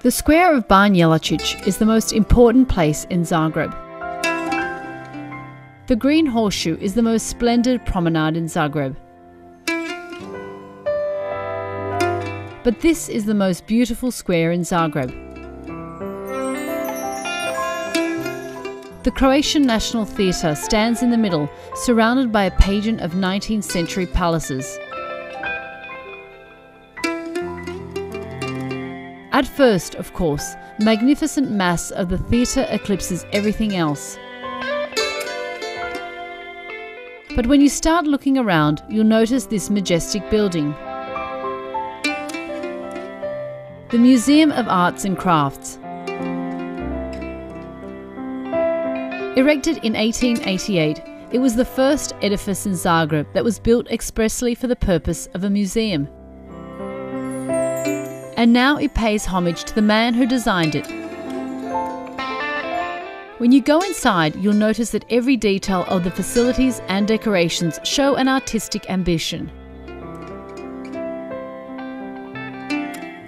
The square of Ban Jelačić is the most important place in Zagreb. The Green Horseshoe is the most splendid promenade in Zagreb. But this is the most beautiful square in Zagreb. The Croatian National Theatre stands in the middle, surrounded by a pageant of 19th century palaces. At first, of course, the magnificent mass of the theatre eclipses everything else. But when you start looking around, you'll notice this majestic building. The Museum of Arts and Crafts. Erected in 1888, it was the first edifice in Zagreb that was built expressly for the purpose of a museum. And now it pays homage to the man who designed it. When you go inside, you'll notice that every detail of the facilities and decorations show an artistic ambition.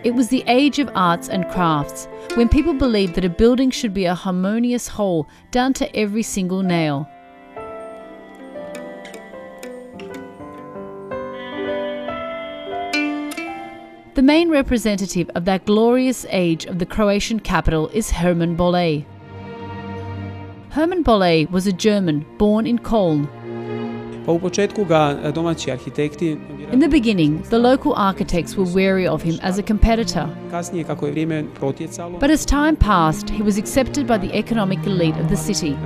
It was the age of arts and crafts, when people believed that a building should be a harmonious whole down to every single nail. The main representative of that glorious age of the Croatian capital is Herman Bolle. Herman Bolle was a German born in Köln. In the beginning, the local architects were wary of him as a competitor. But as time passed, he was accepted by the economic elite of the city.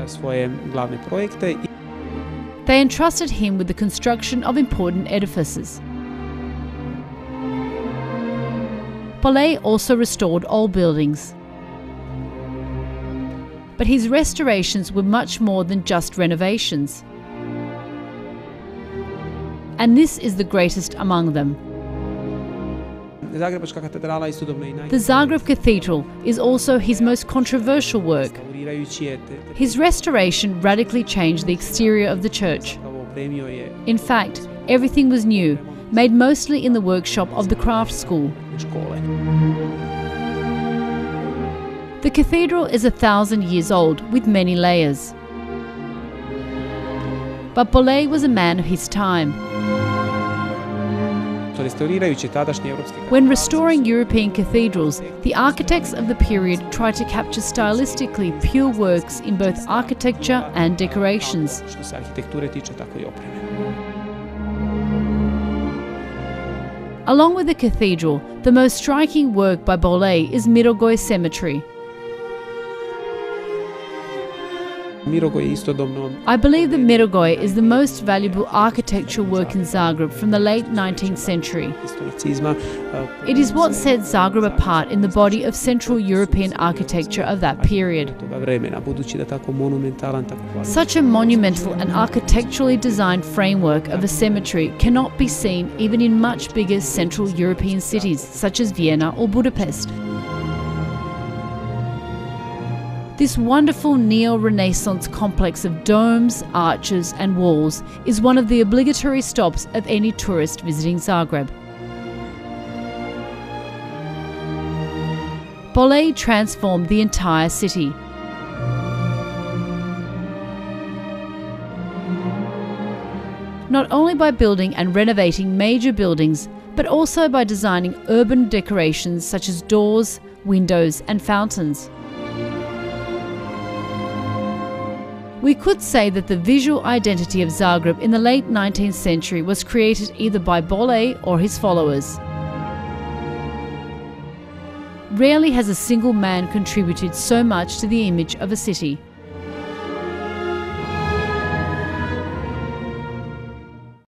They entrusted him with the construction of important edifices. Bolle also restored old buildings. But his restorations were much more than just renovations. And this is the greatest among them. The Zagreb Cathedral is also his most controversial work. His restoration radically changed the exterior of the church. In fact, everything was new, made mostly in the workshop of the craft school. The cathedral is 1,000 years old, with many layers. But Bolle was a man of his time. When restoring European cathedrals, the architects of the period tried to capture stylistically pure works in both architecture and decorations. Along with the cathedral, the most striking work by Bolle is Mirogoj Cemetery. I believe that Mirogoj is the most valuable architectural work in Zagreb from the late 19th century. It is what set Zagreb apart in the body of Central European architecture of that period. Such a monumental and architecturally designed framework of a cemetery cannot be seen even in much bigger Central European cities such as Vienna or Budapest. This wonderful neo-Renaissance complex of domes, arches and walls is one of the obligatory stops of any tourist visiting Zagreb. Bolle transformed the entire city. Not only by building and renovating major buildings, but also by designing urban decorations such as doors, windows and fountains. We could say that the visual identity of Zagreb in the late 19th century was created either by Bolle or his followers. Rarely has a single man contributed so much to the image of a city.